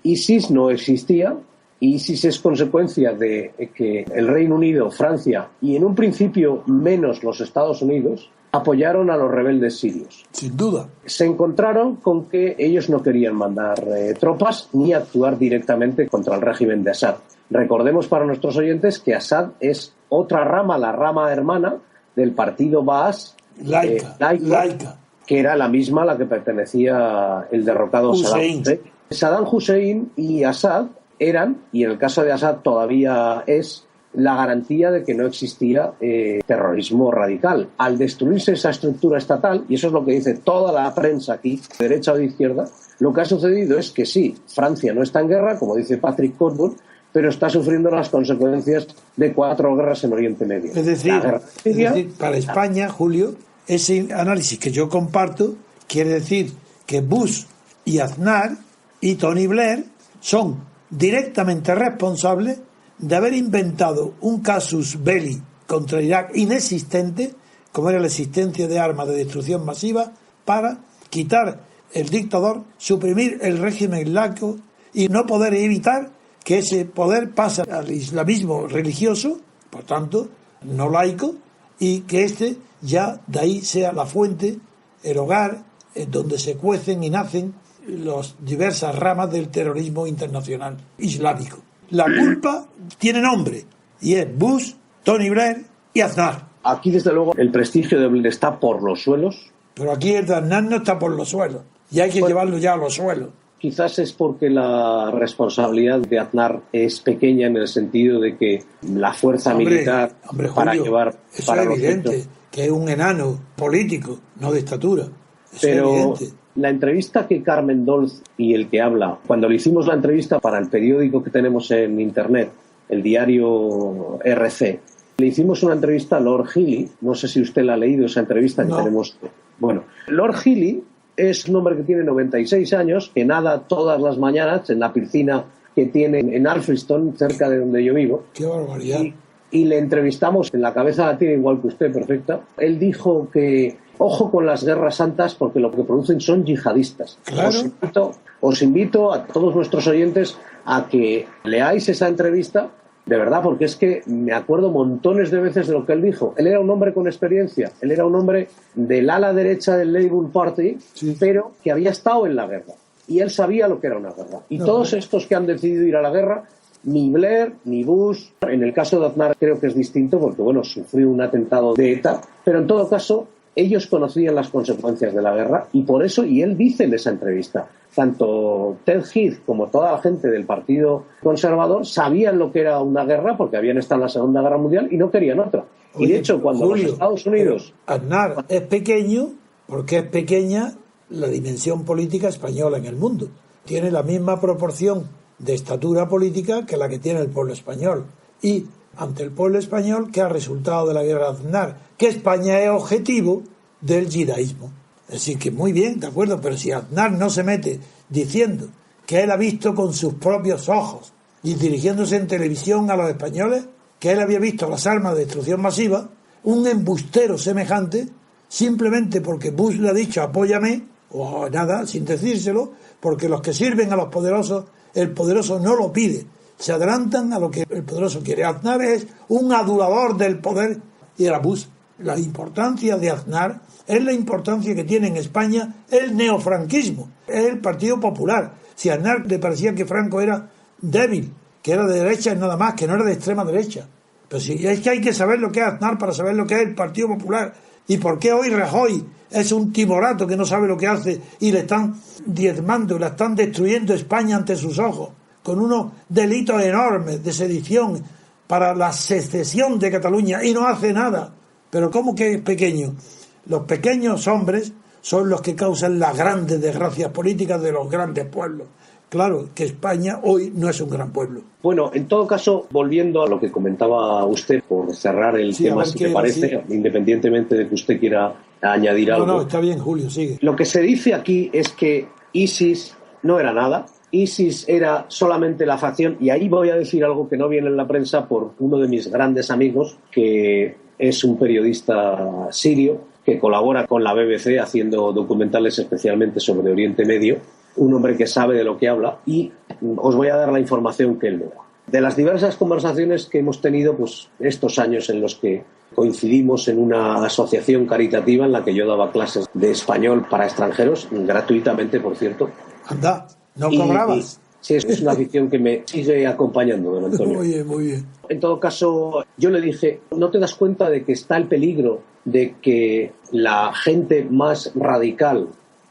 ISIS no existía. ISIS es consecuencia de que el Reino Unido, Francia y en un principio menos los Estados Unidos apoyaron a los rebeldes sirios. Sin duda. Se encontraron con que ellos no querían mandar tropas ni actuar directamente contra el régimen de Assad. Recordemos para nuestros oyentes que Assad es otra rama, la rama hermana del partido Baas laica, que era la misma a la que pertenecía el derrocado Saddam Hussein. Saddam Hussein y Assad eran, y en el caso de Assad todavía es, la garantía de que no existía terrorismo radical. Al destruirse esa estructura estatal, y eso es lo que dice toda la prensa aquí, de derecha o de izquierda, lo que ha sucedido es que sí, Francia no está en guerra, como dice Patrick Cockburn, pero está sufriendo las consecuencias de 4 guerras en Oriente Medio. Es decir, para España, Julio, ese análisis que yo comparto quiere decir que Bush y Aznar y Tony Blair son directamente responsables de haber inventado un casus belli contra Irak inexistente, como era la existencia de armas de destrucción masiva, para quitar el dictador, suprimir el régimen islámico y no poder evitar que ese poder pase al islamismo religioso, por tanto, no laico, y que este ya de ahí sea la fuente, el hogar, donde se cuecen y nacen las diversas ramas del terrorismo internacional islámico. La culpa tiene nombre, y es Bush, Tony Blair y Aznar. Aquí, desde luego, el prestigio de Blair está por los suelos. Pero aquí el de Aznar no está por los suelos, y hay que llevarlo ya a los suelos. Quizás es porque la responsabilidad de Aznar es pequeña en el sentido de que la fuerza militar para Julio, llevar... Eso para es evidente, hechos, que es un enano político, no de estatura. Eso pero es evidente. La entrevista que Carmen Dolz y el que habla, cuando le hicimos la entrevista para el periódico que tenemos en internet, el diario RC, le hicimos una entrevista a Lord Healy. No sé si usted la ha leído, esa entrevista que tenemos. Bueno, Lord Healy es un hombre que tiene 96 años, que nada todas las mañanas en la piscina que tiene en Alfriston, cerca de donde yo vivo. ¡Qué barbaridad! Y le entrevistamos, en la cabeza la tiene igual que usted, perfecta. Él dijo que ojo con las guerras santas porque lo que producen son yihadistas. Claro. Os invito a todos nuestros oyentes a que leáis esa entrevista, de verdad, porque es que me acuerdo montones de veces de lo que él dijo. Él era un hombre con experiencia, él era un hombre del ala derecha del Labour Party, sí, pero que había estado en la guerra. Y él sabía lo que era una guerra. Y todos estos que han decidido ir a la guerra, ni Blair, ni Bush, en el caso de Aznar creo que es distinto porque, bueno, sufrió un atentado de ETA, pero en todo caso ellos conocían las consecuencias de la guerra y por eso, y él dice en esa entrevista, tanto Ted Heath como toda la gente del Partido Conservador sabían lo que era una guerra porque habían estado en la Segunda Guerra Mundial y no querían otra. Y de hecho, cuando Julio, los Estados Unidos... Aznar es pequeño porque es pequeña la dimensión política española en el mundo. Tiene la misma proporción de estatura política que la que tiene el pueblo español. Y ante el pueblo español, ¿qué ha resultado de la guerra de Aznar? Que España es objetivo del yidaísmo. Es decir, que muy bien, de acuerdo, pero si Aznar no se mete diciendo que él ha visto con sus propios ojos y dirigiéndose en televisión a los españoles, que él había visto las armas de destrucción masiva, un embustero semejante, simplemente porque Bush le ha dicho apóyame, o nada, sin decírselo, porque los que sirven a los poderosos, el poderoso no lo pide, se adelantan a lo que el poderoso quiere. Aznar es un adulador del poder y era Bush. La importancia de Aznar es la importancia que tiene en España el neofranquismo, es el Partido Popular. Si a Aznar le parecía que Franco era débil, que era de derecha y nada más, que no era de extrema derecha. Pero si es que hay que saber lo que es Aznar para saber lo que es el Partido Popular. ¿Y por qué hoy Rajoy es un timorato que no sabe lo que hace y le están diezmando, le están destruyendo España ante sus ojos, con unos delitos enormes de sedición para la secesión de Cataluña y no hace nada? Pero ¿cómo que es pequeño? Los pequeños hombres son los que causan las grandes desgracias políticas de los grandes pueblos. Claro que España hoy no es un gran pueblo. Bueno, en todo caso, volviendo a lo que comentaba usted, por cerrar el tema, si te parece, independientemente de que usted quiera añadir algo. No, está bien, Julio, sigue. Lo que se dice aquí es que ISIS no era nada. ISIS era solamente la facción, y ahí voy a decir algo que no viene en la prensa por uno de mis grandes amigos, que es un periodista sirio que colabora con la BBC haciendo documentales especialmente sobre Oriente Medio. un hombre que sabe de lo que habla, y os voy a dar la información que él me da. De las diversas conversaciones que hemos tenido pues, estos años en los que coincidimos en una asociación caritativa en la que yo daba clases de español para extranjeros, gratuitamente, por cierto. Anda, ¿no cobrabas? Sí, es una afición que me sigue acompañando, don Antonio. Muy bien, muy bien. En todo caso, yo le dije, ¿no te das cuenta de que está el peligro de que la gente más radical,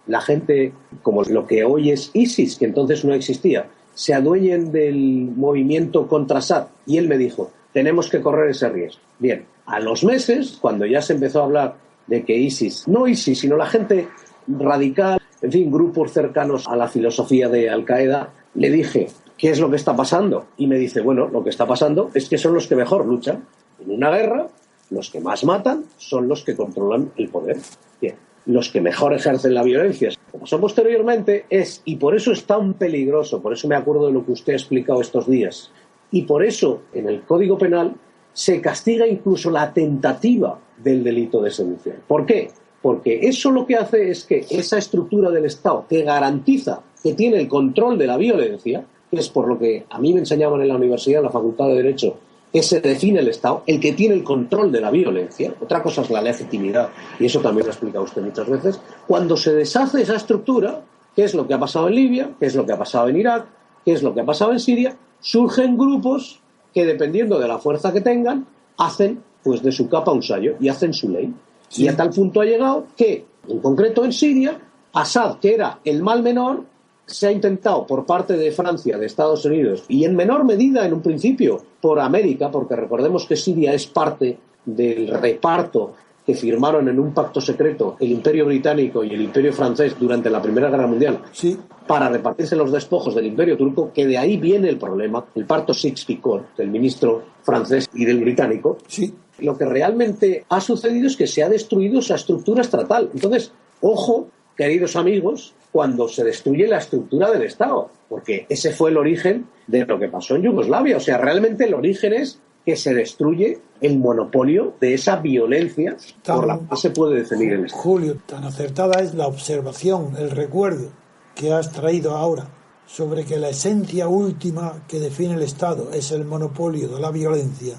la gente como lo que hoy es ISIS, que entonces no existía, se adueñen del movimiento contra Assad? Y él me dijo, tenemos que correr ese riesgo. Bien, a los meses, cuando ya se empezó a hablar de que ISIS, no ISIS, sino la gente radical, en fin, grupos cercanos a la filosofía de Al-Qaeda, le dije, ¿qué es lo que está pasando? Y me dice, bueno, lo que está pasando es que son los que mejor luchan. En una guerra, los que más matan son los que controlan el poder. Bien, los que mejor ejercen la violencia, como pasó posteriormente, y por eso es tan peligroso, por eso me acuerdo de lo que usted ha explicado estos días, y por eso en el Código Penal se castiga incluso la tentativa del delito de sedición. ¿Por qué? Porque eso lo que hace es que esa estructura del Estado que garantiza, que tiene el control de la violencia, que es por lo que a mí me enseñaban en la universidad, en la Facultad de Derecho, que se define el Estado, el que tiene el control de la violencia. Otra cosa es la legitimidad, y eso también lo ha explicado usted muchas veces. Cuando se deshace esa estructura, ¿qué es lo que ha pasado en Libia? ¿Qué es lo que ha pasado en Irak? ¿Qué es lo que ha pasado en Siria? Surgen grupos que, dependiendo de la fuerza que tengan, hacen pues de su capa un sayo y hacen su ley. Sí. Y a tal punto ha llegado que, en concreto en Siria, Assad, que era el mal menor, se ha intentado por parte de Francia, de Estados Unidos, y en menor medida en un principio por América, porque recordemos que Siria es parte del reparto que firmaron en un pacto secreto el Imperio Británico y el Imperio Francés durante la Primera Guerra Mundial, sí, para repartirse los despojos del Imperio Turco, que de ahí viene el problema, el pacto Sykes-Picot del ministro francés y del británico. Sí. Lo que realmente ha sucedido es que se ha destruido esa estructura estatal. Entonces, ojo, queridos amigos, cuando se destruye la estructura del Estado, porque ese fue el origen de lo que pasó en Yugoslavia. O sea, realmente el origen es que se destruye el monopolio de esa violencia por la cual se puede definir el Estado. Julio, tan acertada es la observación, el recuerdo que has traído ahora sobre que la esencia última que define el Estado es el monopolio de la violencia,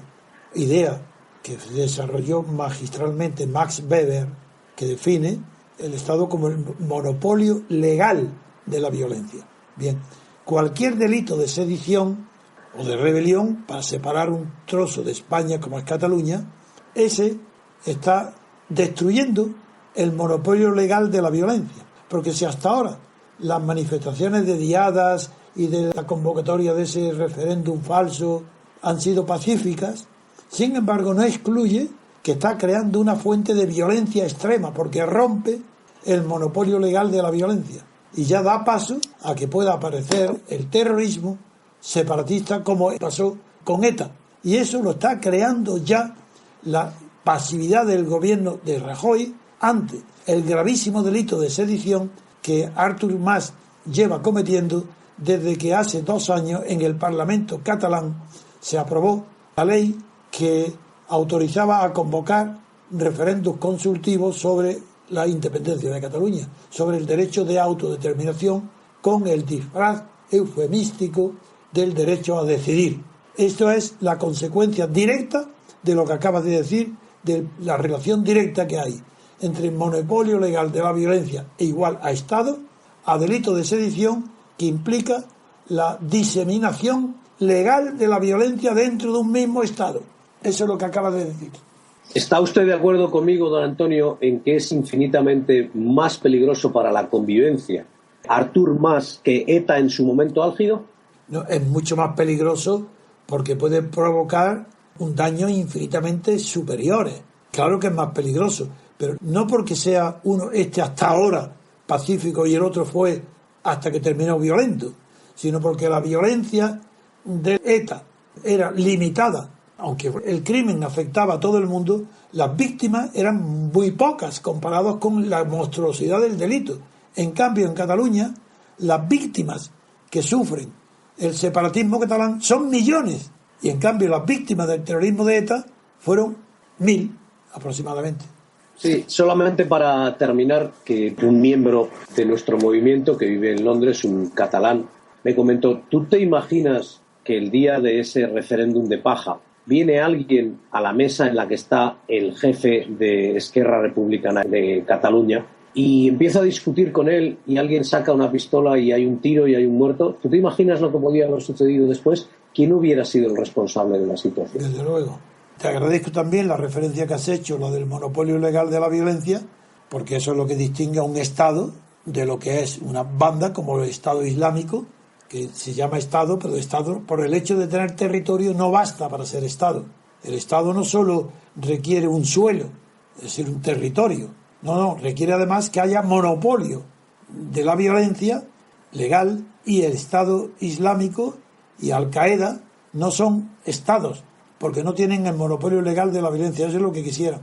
idea que desarrolló magistralmente Max Weber, que define el Estado como el monopolio legal de la violencia. Bien, cualquier delito de sedición o de rebelión para separar un trozo de España como es Cataluña, ese está destruyendo el monopolio legal de la violencia. Porque si hasta ahora las manifestaciones de diadas y de la convocatoria de ese referéndum falso han sido pacíficas, sin embargo no excluye que está creando una fuente de violencia extrema, porque rompe el monopolio legal de la violencia y ya da paso a que pueda aparecer el terrorismo separatista, como pasó con ETA. Y eso lo está creando ya la pasividad del gobierno de Rajoy ante el gravísimo delito de sedición que Artur Mas lleva cometiendo desde que hace 2 años en el Parlamento catalán se aprobó la ley que autorizaba a convocar referendos consultivos sobre la independencia de Cataluña, sobre el derecho de autodeterminación, con el disfraz eufemístico del derecho a decidir. Esto es la consecuencia directa de lo que acabas de decir, de la relación directa que hay entre el monopolio legal de la violencia e igual a Estado, a delito de sedición que implica la diseminación legal de la violencia dentro de un mismo Estado. Eso es lo que acabas de decir. ¿Está usted de acuerdo conmigo, don Antonio, en que es infinitamente más peligroso para la convivencia Artur Mas que ETA en su momento álgido? No, es mucho más peligroso porque puede provocar un daño infinitamente superiores. Claro que es más peligroso, pero no porque sea uno hasta ahora pacífico y el otro fue hasta que terminó violento, sino porque la violencia de ETA era limitada. Aunque el crimen afectaba a todo el mundo, las víctimas eran muy pocas comparadas con la monstruosidad del delito. En cambio, en Cataluña, las víctimas que sufren el separatismo catalán son millones. Y en cambio, las víctimas del terrorismo de ETA fueron 1000 aproximadamente. Sí, solamente para terminar, que un miembro de nuestro movimiento que vive en Londres, un catalán, me comentó, ¿tú te imaginas que el día de ese referéndum de paja viene alguien a la mesa en la que está el jefe de Esquerra Republicana de Cataluña y empieza a discutir con él y alguien saca una pistola y hay un tiro y hay un muerto? ¿Tú te imaginas lo que podía haber sucedido después? ¿Quién hubiera sido el responsable de la situación? Desde luego. Te agradezco también la referencia que has hecho, lo del monopolio legal de la violencia, porque eso es lo que distingue a un Estado de lo que es una banda como el Estado Islámico, que se llama Estado, pero Estado por el hecho de tener territorio no basta para ser Estado. El Estado no solo requiere un suelo, es decir, un territorio, no, requiere además que haya monopolio de la violencia legal, y el Estado Islámico y Al-Qaeda no son estados, porque no tienen el monopolio legal de la violencia. Eso es lo que quisieran.